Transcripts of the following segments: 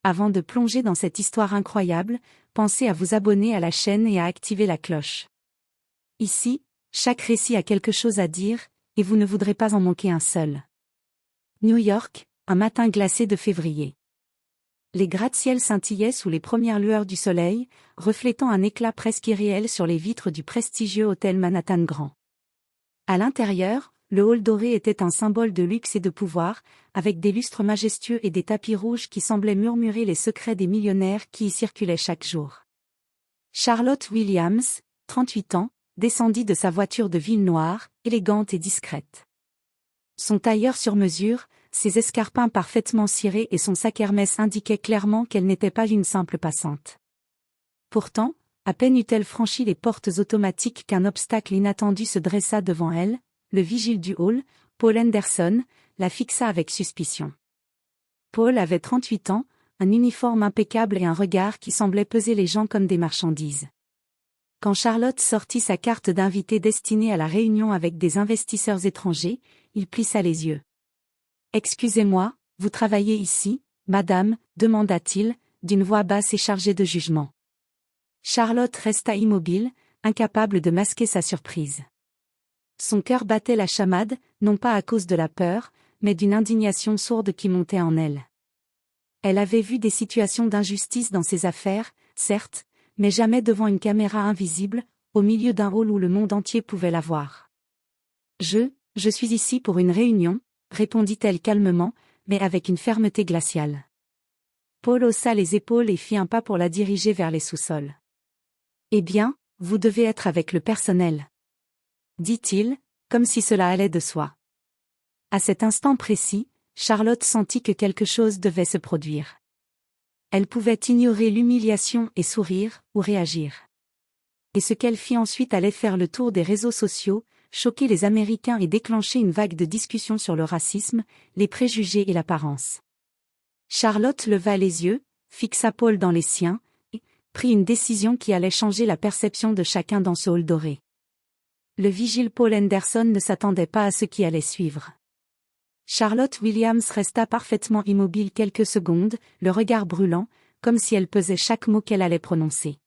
Avant de plonger dans cette histoire incroyable, pensez à vous abonner à la chaîne et à activer la cloche. Ici, chaque récit a quelque chose à dire, et vous ne voudrez pas en manquer un seul. New York, un matin glacé de février. Les gratte-ciel scintillaient sous les premières lueurs du soleil, reflétant un éclat presque irréel sur les vitres du prestigieux hôtel Manhattan Grand. À l'intérieur, le hall doré était un symbole de luxe et de pouvoir, avec des lustres majestueux et des tapis rouges qui semblaient murmurer les secrets des millionnaires qui y circulaient chaque jour. Charlotte Williams, 38 ans, descendit de sa voiture de ville noire, élégante et discrète. Son tailleur sur mesure, ses escarpins parfaitement cirés et son sac Hermès indiquaient clairement qu'elle n'était pas une simple passante. Pourtant, à peine eut-elle franchi les portes automatiques qu'un obstacle inattendu se dressa devant elle. Le vigile du hall, Paul Henderson, la fixa avec suspicion. Paul avait 38 ans, un uniforme impeccable et un regard qui semblait peser les gens comme des marchandises. Quand Charlotte sortit sa carte d'invité destinée à la réunion avec des investisseurs étrangers, il plissa les yeux. « Excusez-moi, vous travaillez ici, madame ?» demanda-t-il, d'une voix basse et chargée de jugement. Charlotte resta immobile, incapable de masquer sa surprise. Son cœur battait la chamade, non pas à cause de la peur, mais d'une indignation sourde qui montait en elle. Elle avait vu des situations d'injustice dans ses affaires, certes, mais jamais devant une caméra invisible, au milieu d'un hall où le monde entier pouvait la voir. Je suis ici pour une réunion, répondit-elle calmement, mais avec une fermeté glaciale. Paul haussa les épaules et fit un pas pour la diriger vers les sous-sols. « Eh bien, vous devez être avec le personnel. » dit-il, comme si cela allait de soi. À cet instant précis, Charlotte sentit que quelque chose devait se produire. Elle pouvait ignorer l'humiliation et sourire, ou réagir. Et ce qu'elle fit ensuite allait faire le tour des réseaux sociaux, choquer les Américains et déclencher une vague de discussions sur le racisme, les préjugés et l'apparence. Charlotte leva les yeux, fixa Paul dans les siens, et prit une décision qui allait changer la perception de chacun dans ce hall doré. Le vigile Paul Henderson ne s'attendait pas à ce qui allait suivre. Charlotte Williams resta parfaitement immobile quelques secondes, le regard brûlant, comme si elle pesait chaque mot qu'elle allait prononcer.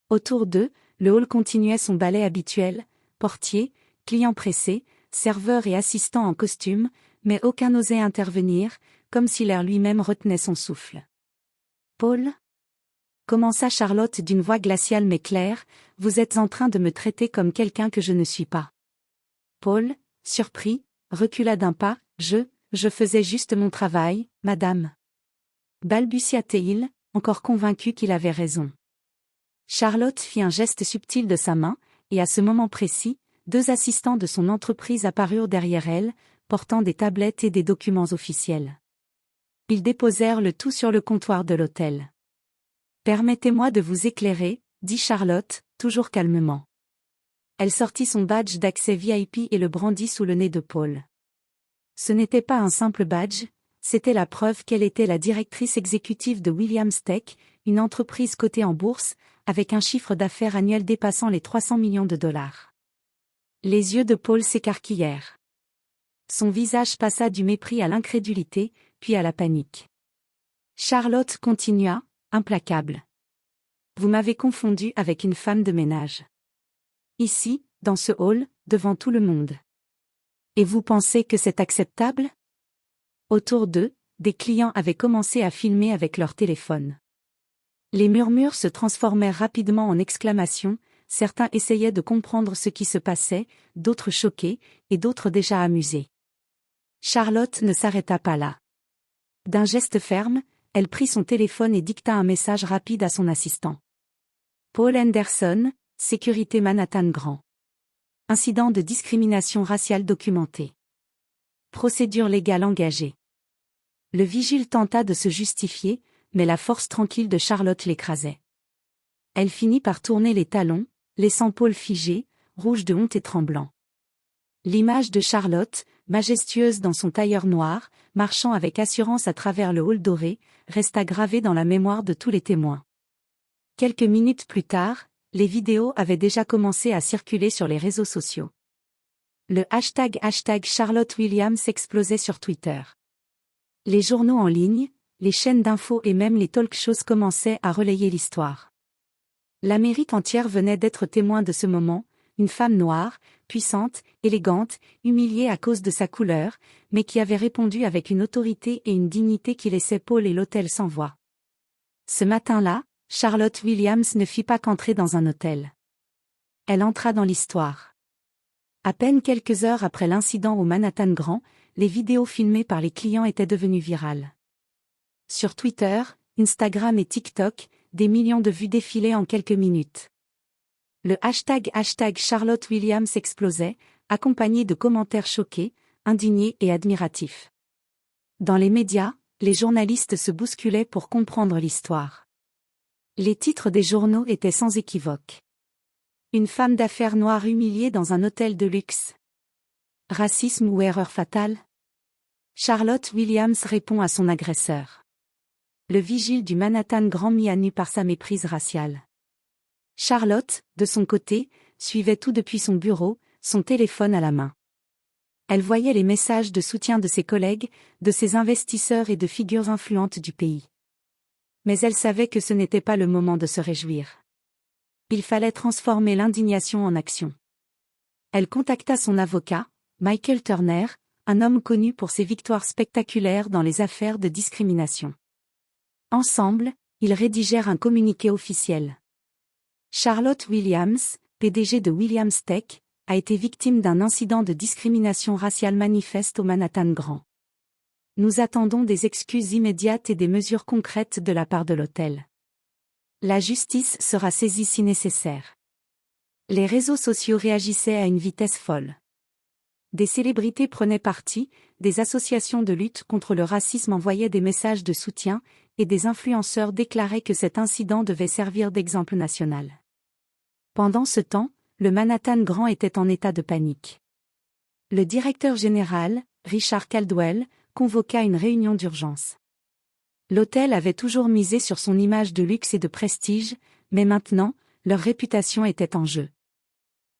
Autour d'eux, le hall continuait son ballet habituel, portiers, clients pressés, serveurs et assistants en costume, mais aucun n'osait intervenir, comme si l'air lui-même retenait son souffle. « Paul ?» commença Charlotte d'une voix glaciale mais claire, « Vous êtes en train de me traiter comme quelqu'un que je ne suis pas. » Paul, surpris, recula d'un pas, « Je faisais juste mon travail, madame. » balbutia-t-il, encore convaincu qu'il avait raison. Charlotte fit un geste subtil de sa main, et à ce moment précis, 2 assistants de son entreprise apparurent derrière elle, portant des tablettes et des documents officiels. Ils déposèrent le tout sur le comptoir de l'hôtel. « Permettez-moi de vous éclairer, » dit Charlotte, toujours calmement. Elle sortit son badge d'accès VIP et le brandit sous le nez de Paul. Ce n'était pas un simple badge, c'était la preuve qu'elle était la directrice exécutive de Williams Tech, une entreprise cotée en bourse, avec un chiffre d'affaires annuel dépassant les 300 millions de dollars. Les yeux de Paul s'écarquillèrent. Son visage passa du mépris à l'incrédulité, puis à la panique. Charlotte continua, implacable. « Vous m'avez confondu avec une femme de ménage. Ici, dans ce hall, devant tout le monde. Et vous pensez que c'est acceptable ?» Autour d'eux, des clients avaient commencé à filmer avec leur téléphone. Les murmures se transformèrent rapidement en exclamations, certains essayaient de comprendre ce qui se passait, d'autres choqués, et d'autres déjà amusés. Charlotte ne s'arrêta pas là. D'un geste ferme, elle prit son téléphone et dicta un message rapide à son assistant. Paul Henderson, sécurité Manhattan Grand. Incident de discrimination raciale documenté. Procédure légale engagée. Le vigile tenta de se justifier, mais la force tranquille de Charlotte l'écrasait. Elle finit par tourner les talons, laissant Paul figé, rouge de honte et tremblant. L'image de Charlotte, majestueuse dans son tailleur noir, marchant avec assurance à travers le hall doré, resta gravée dans la mémoire de tous les témoins. Quelques minutes plus tard, les vidéos avaient déjà commencé à circuler sur les réseaux sociaux. Le hashtag Charlotte Williams explosait sur Twitter. Les journaux en ligne, les chaînes d'infos et même les talk-shows commençaient à relayer l'histoire. L'Amérique entière venait d'être témoin de ce moment, une femme noire, puissante, élégante, humiliée à cause de sa couleur, mais qui avait répondu avec une autorité et une dignité qui laissaient Paul et l'hôtel sans voix. Ce matin-là, Charlotte Williams ne fit pas qu'entrer dans un hôtel. Elle entra dans l'histoire. À peine quelques heures après l'incident au Manhattan Grand, les vidéos filmées par les clients étaient devenues virales. Sur Twitter, Instagram et TikTok, des millions de vues défilaient en quelques minutes. Le hashtag Charlotte Williams explosait, accompagné de commentaires choqués, indignés et admiratifs. Dans les médias, les journalistes se bousculaient pour comprendre l'histoire. Les titres des journaux étaient sans équivoque. Une femme d'affaires noire humiliée dans un hôtel de luxe. Racisme ou erreur fatale? Charlotte Williams répond à son agresseur. Le vigile du Manhattan Grand mis à nu par sa méprise raciale. Charlotte, de son côté, suivait tout depuis son bureau, son téléphone à la main. Elle voyait les messages de soutien de ses collègues, de ses investisseurs et de figures influentes du pays. Mais elle savait que ce n'était pas le moment de se réjouir. Il fallait transformer l'indignation en action. Elle contacta son avocat, Michael Turner, un homme connu pour ses victoires spectaculaires dans les affaires de discrimination. Ensemble, ils rédigèrent un communiqué officiel. Charlotte Williams, PDG de Williams Tech, a été victime d'un incident de discrimination raciale manifeste au Manhattan Grand. Nous attendons des excuses immédiates et des mesures concrètes de la part de l'hôtel. La justice sera saisie si nécessaire. Les réseaux sociaux réagissaient à une vitesse folle. Des célébrités prenaient parti, des associations de lutte contre le racisme envoyaient des messages de soutien, et des influenceurs déclaraient que cet incident devait servir d'exemple national. Pendant ce temps, le Manhattan Grand était en état de panique. Le directeur général, Richard Caldwell, convoqua une réunion d'urgence. L'hôtel avait toujours misé sur son image de luxe et de prestige, mais maintenant, leur réputation était en jeu.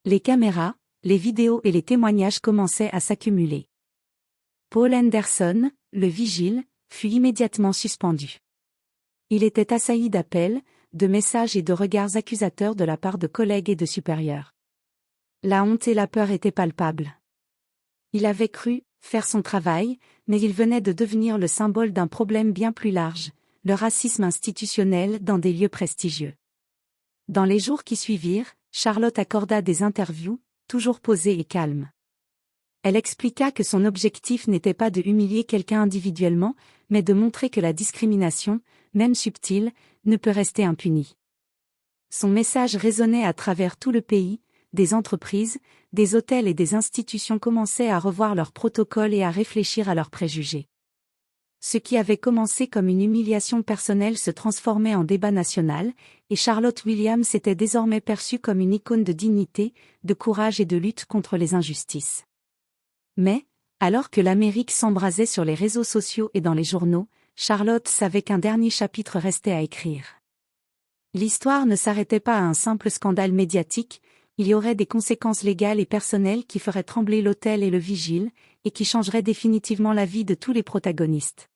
Les caméras, les vidéos et les témoignages commençaient à s'accumuler. Paul Anderson, le vigile, fut immédiatement suspendu. Il était assailli d'appels, de messages et de regards accusateurs de la part de collègues et de supérieurs. La honte et la peur étaient palpables. Il avait cru faire son travail, mais il venait de devenir le symbole d'un problème bien plus large, le racisme institutionnel dans des lieux prestigieux. Dans les jours qui suivirent, Charlotte accorda des interviews, toujours posées et calmes. Elle expliqua que son objectif n'était pas de humilier quelqu'un individuellement, mais de montrer que la discrimination, même subtile, ne peut rester impunie. Son message résonnait à travers tout le pays, des entreprises, des hôtels et des institutions commençaient à revoir leurs protocoles et à réfléchir à leurs préjugés. Ce qui avait commencé comme une humiliation personnelle se transformait en débat national, et Charlotte Williams était désormais perçue comme une icône de dignité, de courage et de lutte contre les injustices. Mais, alors que l'Amérique s'embrasait sur les réseaux sociaux et dans les journaux, Charlotte savait qu'un dernier chapitre restait à écrire. L'histoire ne s'arrêtait pas à un simple scandale médiatique, il y aurait des conséquences légales et personnelles qui feraient trembler l'hôtel et le vigile, et qui changeraient définitivement la vie de tous les protagonistes.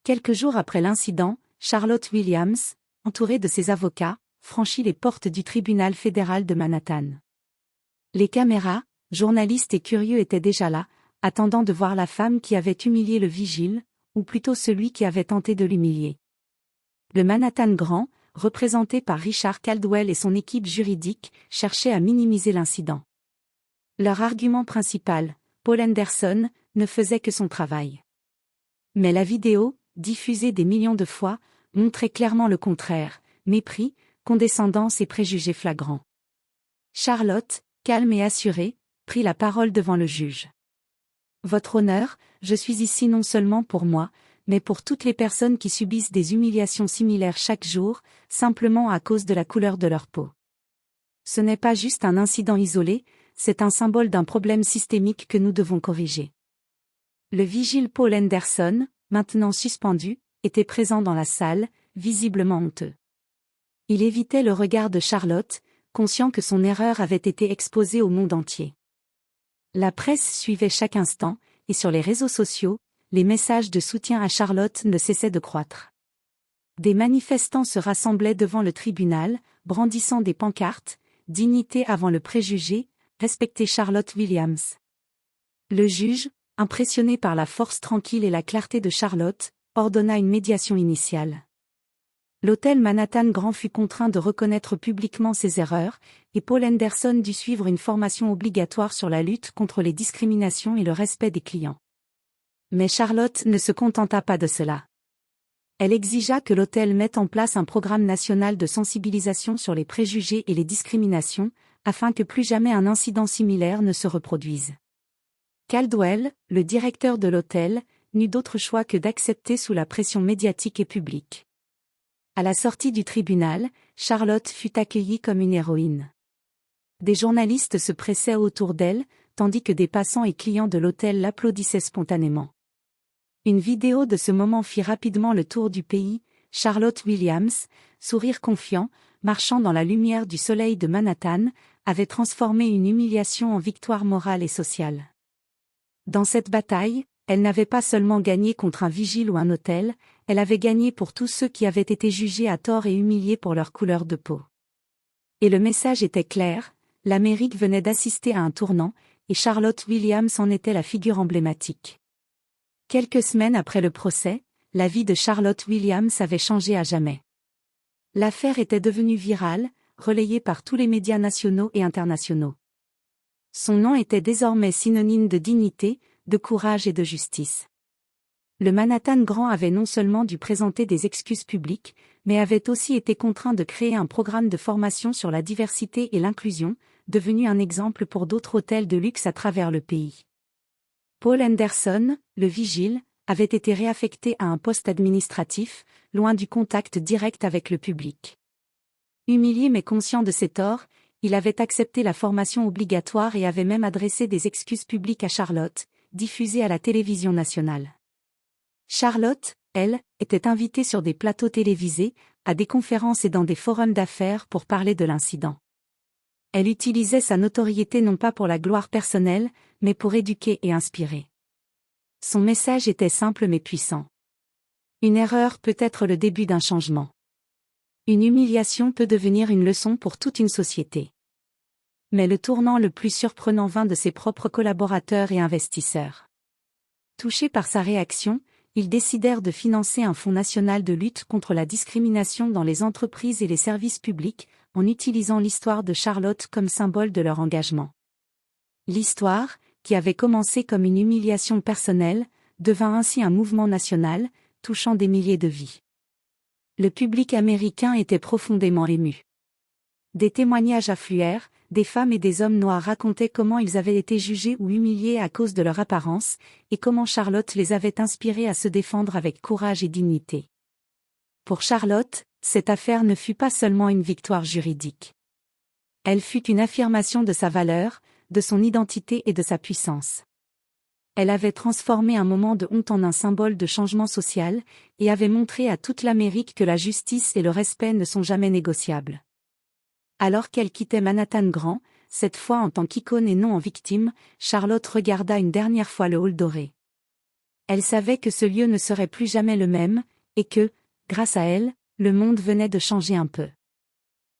Quelques jours après l'incident, Charlotte Williams, entourée de ses avocats, franchit les portes du tribunal fédéral de Manhattan. Les caméras, journalistes et curieux étaient déjà là, attendant de voir la femme qui avait humilié le vigile, ou plutôt celui qui avait tenté de l'humilier. Le Manhattan Grand, représenté par Richard Caldwell et son équipe juridique, cherchait à minimiser l'incident. Leur argument principal, Paul Anderson, ne faisait que son travail. Mais la vidéo, diffusée des millions de fois, montrait clairement le contraire, mépris, condescendance et préjugés flagrants. Charlotte, calme et assurée, prit la parole devant le juge. « Votre honneur, je suis ici non seulement pour moi, mais pour toutes les personnes qui subissent des humiliations similaires chaque jour, simplement à cause de la couleur de leur peau. Ce n'est pas juste un incident isolé, c'est un symbole d'un problème systémique que nous devons corriger. » Le vigile Paul Anderson, maintenant suspendu, était présent dans la salle, visiblement honteux. Il évitait le regard de Charlotte, conscient que son erreur avait été exposée au monde entier. La presse suivait chaque instant, et sur les réseaux sociaux, les messages de soutien à Charlotte ne cessaient de croître. Des manifestants se rassemblaient devant le tribunal, brandissant des pancartes, « Dignité avant le préjugé, respectez Charlotte Williams ». Le juge, impressionné par la force tranquille et la clarté de Charlotte, ordonna une médiation initiale. L'hôtel Manhattan Grand fut contraint de reconnaître publiquement ses erreurs, et Paul Henderson dut suivre une formation obligatoire sur la lutte contre les discriminations et le respect des clients. Mais Charlotte ne se contenta pas de cela. Elle exigea que l'hôtel mette en place un programme national de sensibilisation sur les préjugés et les discriminations, afin que plus jamais un incident similaire ne se reproduise. Caldwell, le directeur de l'hôtel, n'eut d'autre choix que d'accepter sous la pression médiatique et publique. À la sortie du tribunal, Charlotte fut accueillie comme une héroïne. Des journalistes se pressaient autour d'elle, tandis que des passants et clients de l'hôtel l'applaudissaient spontanément. Une vidéo de ce moment fit rapidement le tour du pays, Charlotte Williams, sourire confiant, marchant dans la lumière du soleil de Manhattan, avait transformé une humiliation en victoire morale et sociale. Dans cette bataille, elle n'avait pas seulement gagné contre un vigile ou un hôtel, elle avait gagné pour tous ceux qui avaient été jugés à tort et humiliés pour leur couleur de peau. Et le message était clair, l'Amérique venait d'assister à un tournant, et Charlotte Williams en était la figure emblématique. Quelques semaines après le procès, la vie de Charlotte Williams avait changé à jamais. L'affaire était devenue virale, relayée par tous les médias nationaux et internationaux. Son nom était désormais synonyme de dignité, de courage et de justice. Le Manhattan Grand avait non seulement dû présenter des excuses publiques, mais avait aussi été contraint de créer un programme de formation sur la diversité et l'inclusion, devenu un exemple pour d'autres hôtels de luxe à travers le pays. Paul Henderson, le vigile, avait été réaffecté à un poste administratif, loin du contact direct avec le public. Humilié mais conscient de ses torts, il avait accepté la formation obligatoire et avait même adressé des excuses publiques à Charlotte, diffusées à la télévision nationale. Charlotte, elle, était invitée sur des plateaux télévisés, à des conférences et dans des forums d'affaires pour parler de l'incident. Elle utilisait sa notoriété non pas pour la gloire personnelle, mais pour éduquer et inspirer. Son message était simple mais puissant. Une erreur peut être le début d'un changement. Une humiliation peut devenir une leçon pour toute une société. Mais le tournant le plus surprenant vint de ses propres collaborateurs et investisseurs. Touchés par sa réaction, ils décidèrent de financer un fonds national de lutte contre la discrimination dans les entreprises et les services publics, en utilisant l'histoire de Charlotte comme symbole de leur engagement. L'histoire, qui avait commencé comme une humiliation personnelle, devint ainsi un mouvement national, touchant des milliers de vies. Le public américain était profondément ému. Des témoignages affluèrent, des femmes et des hommes noirs racontaient comment ils avaient été jugés ou humiliés à cause de leur apparence, et comment Charlotte les avait inspirés à se défendre avec courage et dignité. Pour Charlotte, cette affaire ne fut pas seulement une victoire juridique. Elle fut une affirmation de sa valeur, de son identité et de sa puissance. Elle avait transformé un moment de honte en un symbole de changement social, et avait montré à toute l'Amérique que la justice et le respect ne sont jamais négociables. Alors qu'elle quittait Manhattan Grand, cette fois en tant qu'icône et non en victime, Charlotte regarda une dernière fois le hall doré. Elle savait que ce lieu ne serait plus jamais le même, et que, grâce à elle, le monde venait de changer un peu.